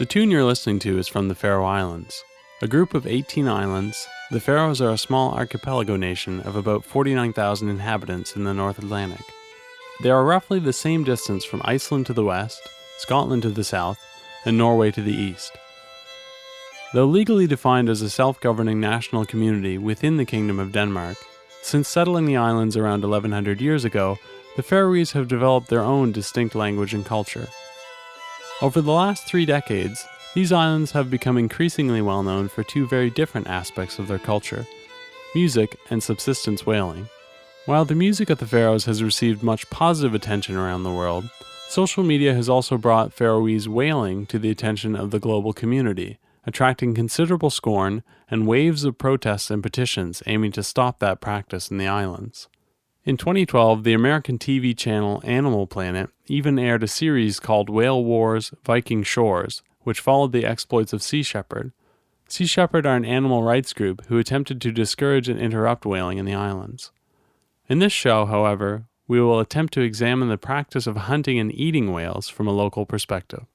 The tune you're listening to is from the Faroe Islands. A group of 18 islands, the Faroes are a small archipelago nation of about 49,000 inhabitants in the North Atlantic. They are roughly the same distance from Iceland to the west, Scotland to the south, and Norway to the east. Though legally defined as a self-governing national community within the Kingdom of Denmark, since settling the islands around 1100 years ago, the Faroese have developed their own distinct language and culture. Over the last 3 decades, these islands have become increasingly well known for 2 very different aspects of their culture: music and subsistence whaling. While the music of the Faroes has received much positive attention around the world, social media has also brought Faroese whaling to the attention of the global community, attracting considerable scorn and waves of protests and petitions aiming to stop that practice in the islands. In 2012, the American TV channel Animal Planet even aired a series called Whale Wars, Viking Shores, which followed the exploits of Sea Shepherd. Sea Shepherd are an animal rights group who attempted to discourage and interrupt whaling in the islands. In this show, however, we will attempt to examine the practice of hunting and eating whales from a local perspective.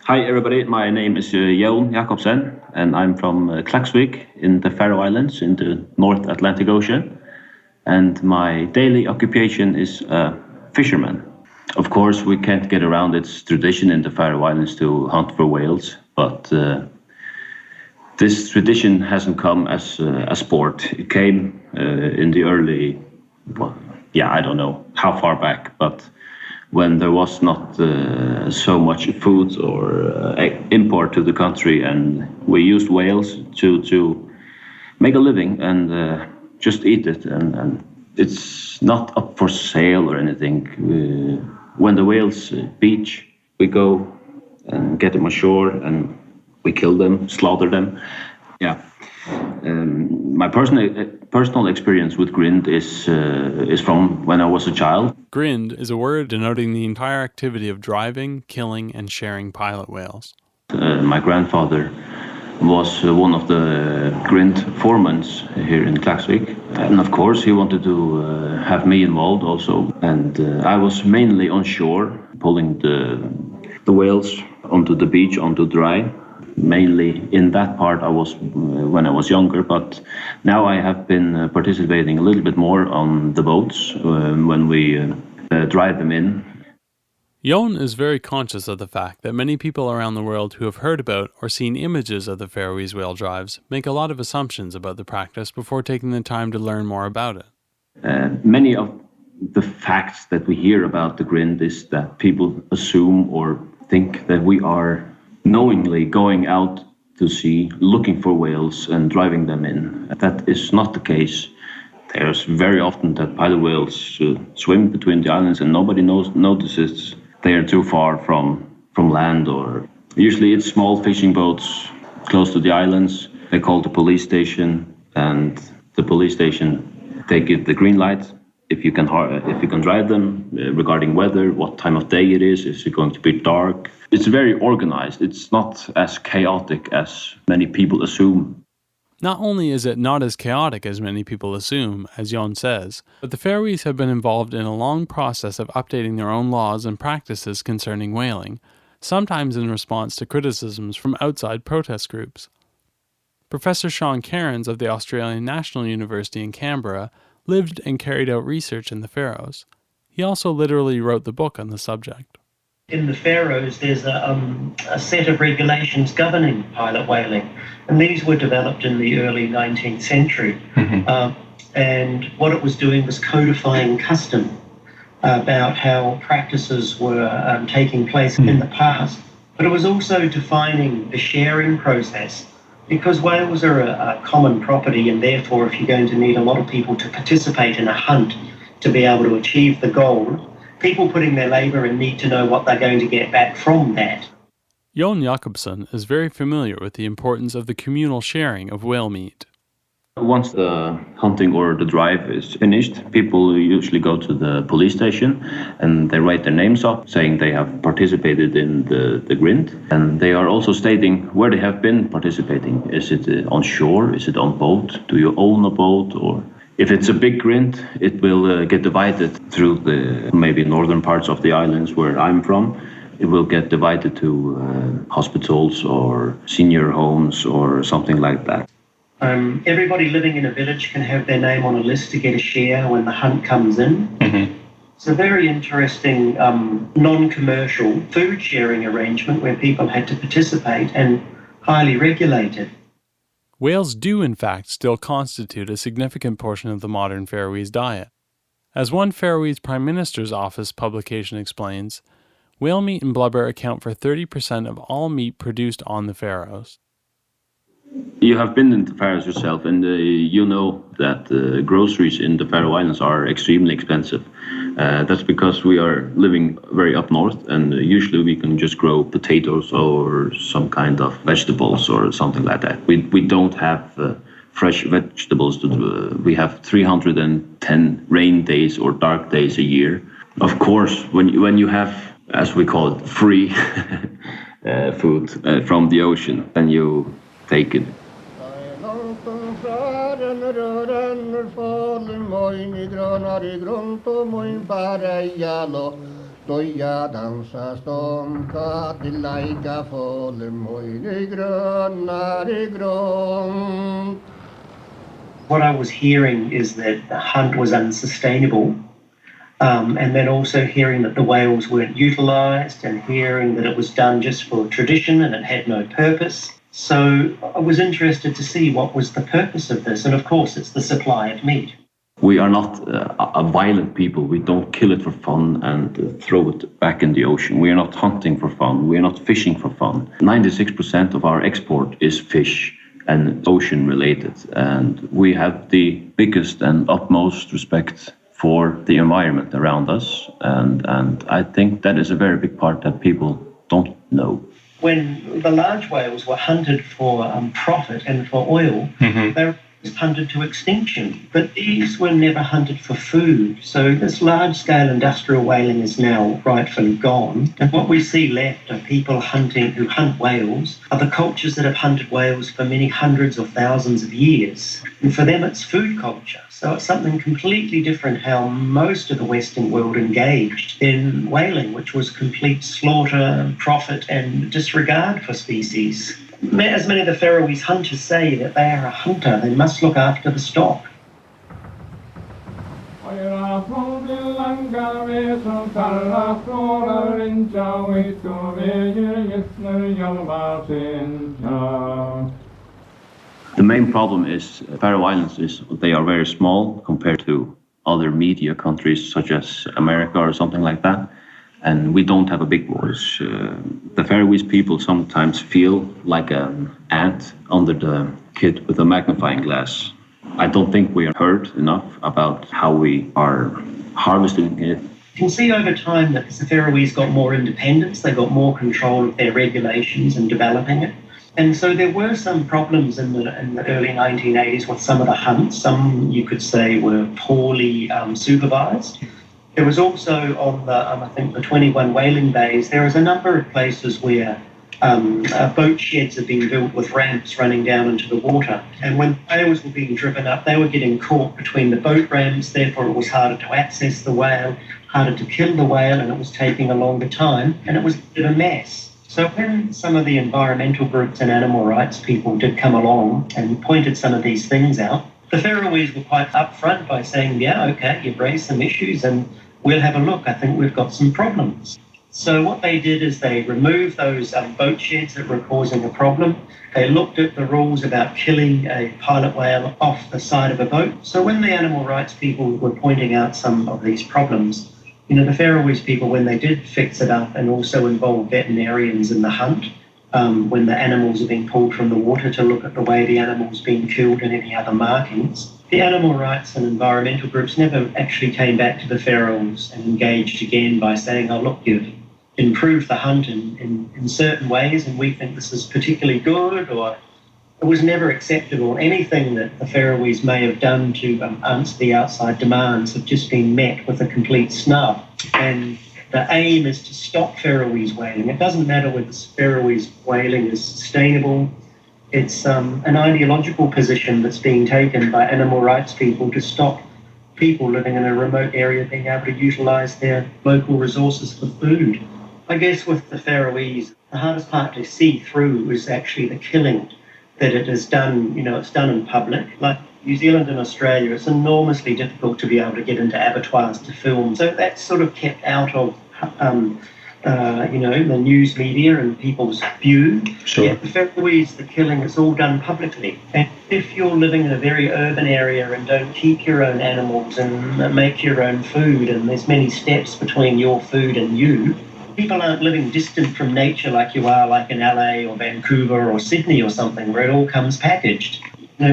Hi everybody, my name is Jacobsen and I'm from Klaksvík in the Faroe Islands in the North Atlantic Ocean, and my daily occupation is fisherman. Of course, we can't get around its tradition in the Faroe Islands to hunt for whales, but this tradition hasn't come as a sport. It came in the early, I don't know how far back, but when there was not so much food or import to the country, and we used whales to make a living and just eat it, and it's not up for sale or anything. When the whales beach, we go and get them ashore and we kill them, slaughter them. Yeah. My personal experience with grind is from when I was a child. Grind is a word denoting the entire activity of driving, killing, and sharing pilot whales. My grandfather was one of the grind foremen here in Klaksvík, and of course he wanted to have me involved also. And I was mainly on shore, pulling the whales onto the beach, onto dry. Mainly in that part I was when I was younger, but now I have been participating a little bit more on the boats when we drive them in. Jón is very conscious of the fact that many people around the world who have heard about or seen images of the Faroese whale drives make a lot of assumptions about the practice before taking the time to learn more about it. Many of the facts that we hear about the grind is that people assume or think that we are knowingly going out to sea, looking for whales and driving them in. That is not the case. There's very often that pilot whales swim between the islands and nobody notices they are too far from land, or usually it's small fishing boats close to the islands. They call the police station, and the police station, they give the green light if you can drive them, regarding weather, what time of day it is it going to be dark. It's very organized. It's not as chaotic as many people assume. Not only is it not as chaotic as many people assume, as Jón says, but the Faroese have been involved in a long process of updating their own laws and practices concerning whaling, sometimes in response to criticisms from outside protest groups. Professor Seán Kerins of the Australian National University in Canberra lived and carried out research in the Faroes. He also literally wrote the book on the subject. In the Faroes, there's a set of regulations governing pilot whaling, and these were developed in the early 19th century. And what it was doing was codifying custom about how practices were taking place in the past. But it was also defining the sharing process, because whales are a common property, and therefore if you're going to need a lot of people to participate in a hunt to be able to achieve the goal, people put in their labour and need to know what they're going to get back from that. Jón Jacobsen is very familiar with the importance of the communal sharing of whale meat. Once the hunting or the drive is finished, people usually go to the police station and they write their names up saying they have participated in the grind. And they are also stating where they have been participating. Is it on shore? Is it on boat? Do you own a boat? Or if it's a big grind, it will get divided through the maybe northern parts of the islands where I'm from. it will get divided to hospitals or senior homes or something like that. Everybody living in a village can have their name on a list to get a share when the hunt comes in. Mm-hmm. It's a very interesting non-commercial food sharing arrangement where people had to participate and highly regulated. Whales do in fact still constitute a significant portion of the modern Faroese diet. As one Faroese Prime Minister's Office publication explains, whale meat and blubber account for 30% of all meat produced on the Faroes. You have been in the Faroes yourself, and you know that groceries in the Faroe Islands are extremely expensive. That's because we are living very up north, and usually we can just grow potatoes or some kind of vegetables or something like that. We don't have fresh vegetables. We have 310 rain days or dark days a year. Of course, when you have, as we call it, free food from the ocean, then you take it. What I was hearing is that the hunt was unsustainable, and then also hearing that the whales weren't utilised, and hearing that it was done just for tradition and it had no purpose. So I was interested to see what was the purpose of this, and of course it's the supply of meat. We are not a violent people. We don't kill it for fun and throw it back in the ocean. We are not hunting for fun. We are not fishing for fun. 96% of our export is fish and ocean related, and we have the biggest and utmost respect for the environment around us, and I think that is a very big part that people don't know. When the large whales were hunted for profit and for oil, they were hunted to extinction. But these were never hunted for food. So this large-scale industrial whaling is now rightfully gone. And what we see left of people who hunt whales are the cultures that have hunted whales for many hundreds of thousands of years. And for them, it's food culture. So it's something completely different how most of the Western world engaged in whaling, which was complete slaughter, profit, and disregard for species. As many of the Faroese hunters say that they are a hunter, they must look after the stock. The main problem is Faroe Islands is they are very small compared to other media countries such as America or something like that. And we don't have a big voice. The Faroese people sometimes feel like an ant under the kid with a magnifying glass. I don't think we are heard enough about how we are harvesting it. You can see over time that the Faroese got more independence, they got more control of their regulations and developing it. And so there were some problems in the early 1980s with some of the hunts. Some, you could say, were poorly supervised. There was also on the, I think, the 21 whaling bays, there is a number of places where boat sheds have been built with ramps running down into the water. And when whales were being driven up, they were getting caught between the boat ramps, therefore it was harder to access the whale, harder to kill the whale, and it was taking a longer time, and it was a bit of a mess. So when some of the environmental groups and animal rights people did come along and pointed some of these things out, the Faroese were quite upfront by saying, yeah, okay, you've raised some issues and we'll have a look. I think we've got some problems. So what they did is they removed those boat sheds that were causing a problem. They looked at the rules about killing a pilot whale off the side of a boat. So when the animal rights people were pointing out some of these problems, you know, the Faroese people, when they did fix it up and also involve veterinarians in the hunt, when the animals are being pulled from the water to look at the way the animal's been killed and any other markings, the animal rights and environmental groups never actually came back to the Faroes and engaged again by saying, oh, look, you've improved the hunt in certain ways and we think this is particularly good, or it was never acceptable. Anything that the Faroese may have done to answer the outside demands have just been met with a complete snub. And the aim is to stop Faroese whaling. It doesn't matter whether Faroese whaling is sustainable. It's an ideological position that's being taken by animal rights people to stop people living in a remote area being able to utilise their local resources for food. I guess with the Faroese, the hardest part to see through is actually the killing that it is done. It's done in public. Like New Zealand and Australia, it's enormously difficult to be able to get into abattoirs to film. So that's sort of kept out of, the news media and people's view. Sure. Yet the Faroese, the killing, it's all done publicly. And if you're living in a very urban area and don't keep your own animals and make your own food, and there's many steps between your food and you, people aren't living distant from nature like you are like in LA or Vancouver or Sydney or something where it all comes packaged.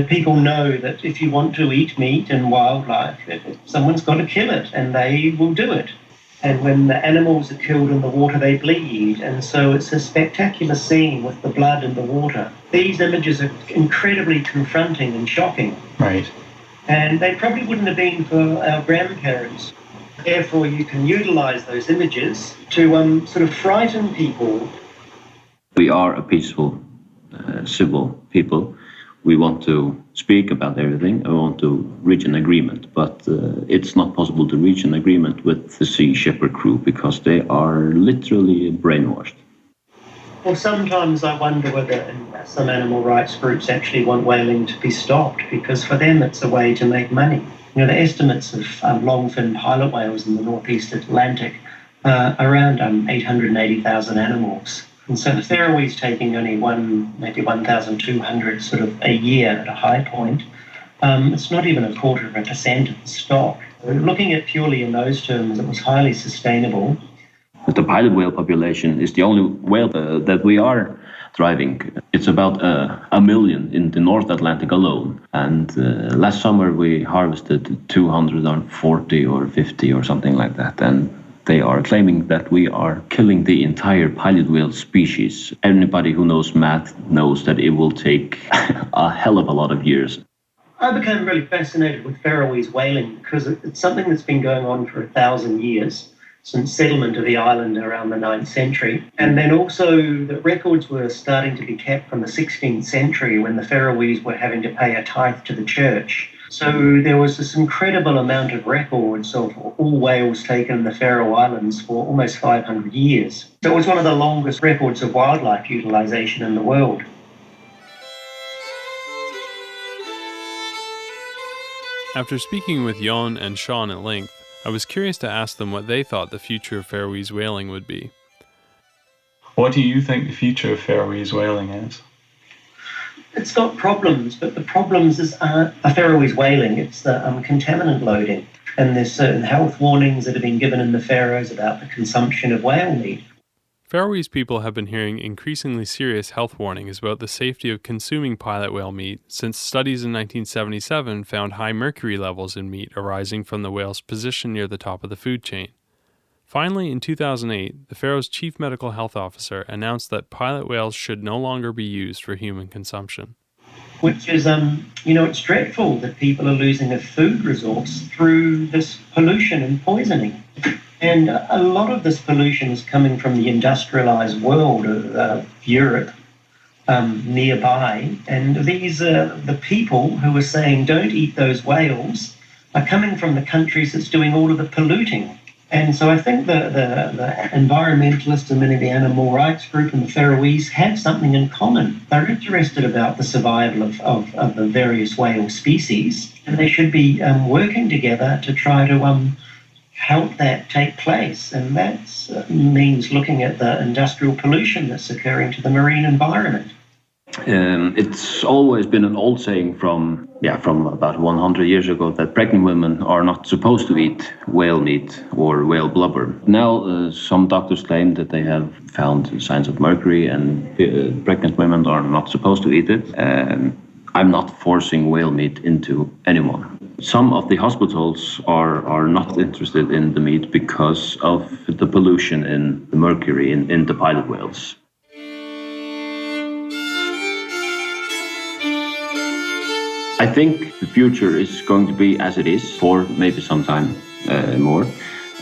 People know that if you want to eat meat and wildlife, someone's got to kill it, and they will do it. And when the animals are killed in the water, they bleed. And so it's a spectacular scene with the blood in the water. These images are incredibly confronting and shocking. Right. And they probably wouldn't have been for our grandparents. Therefore, you can utilize those images to sort of frighten people. We are a peaceful, civil people. We want to speak about everything. I want to reach an agreement, but it's not possible to reach an agreement with the Sea Shepherd crew because they are literally brainwashed. Well, sometimes I wonder whether some animal rights groups actually want whaling to be stopped, because for them it's a way to make money. The estimates of longfin pilot whales in the northeast Atlantic are around 880,000 animals. And so the Faroese taking only maybe 1,200 sort of a year at a high point, it's not even 0.25% of the stock. So looking at purely in those terms, it was highly sustainable. The pilot whale population is the only whale that we are thriving. It's about 1 million in the North Atlantic alone. And last summer we harvested 240 or 50 or something like that. And they are claiming that we are killing the entire pilot whale species. Anybody who knows math knows that it will take a hell of a lot of years. I became really fascinated with Faroese whaling because it's something that's been going on for 1,000 years, since settlement of the island around the 9th century. And then also the records were starting to be kept from the 16th century when the Faroese were having to pay a tithe to the church. So there was this incredible amount of records of all whales taken in the Faroe Islands for almost 500 years. So it was one of the longest records of wildlife utilisation in the world. After speaking with Jon and Seán at length, I was curious to ask them what they thought the future of Faroese whaling would be. What do you think the future of Faroese whaling is? It's got problems, but the problems aren't the Faroese whaling, it's the contaminant loading. And there's certain health warnings that have been given in the Faroes about the consumption of whale meat. Faroese people have been hearing increasingly serious health warnings about the safety of consuming pilot whale meat since studies in 1977 found high mercury levels in meat arising from the whale's position near the top of the food chain. Finally, in 2008, the Faroes' chief medical health officer announced that pilot whales should no longer be used for human consumption. Which is, it's dreadful that people are losing a food resource through this pollution and poisoning. And a lot of this pollution is coming from the industrialized world of Europe nearby. And these the people who are saying don't eat those whales are coming from the countries that's doing all of the polluting. And so I think the environmentalists and many of the animal rights group and the Faroese have something in common. They're interested about the survival of the various whale species, and they should be working together to try to help that take place. And that means looking at the industrial pollution that's occurring to the marine environment. It's always been an old saying from about 100 years ago that pregnant women are not supposed to eat whale meat or whale blubber. Now some doctors claim that they have found signs of mercury and pregnant women are not supposed to eat it. I'm not forcing whale meat into anyone. Some of the hospitals are not interested in the meat because of the pollution in the mercury in the pilot whales. I think the future is going to be as it is for maybe some time more.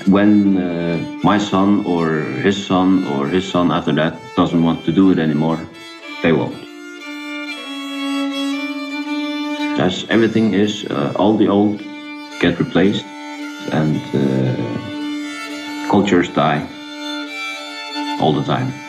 When my son or his son after that doesn't want to do it anymore, they won't. As everything is, all the old get replaced and cultures die. all the time.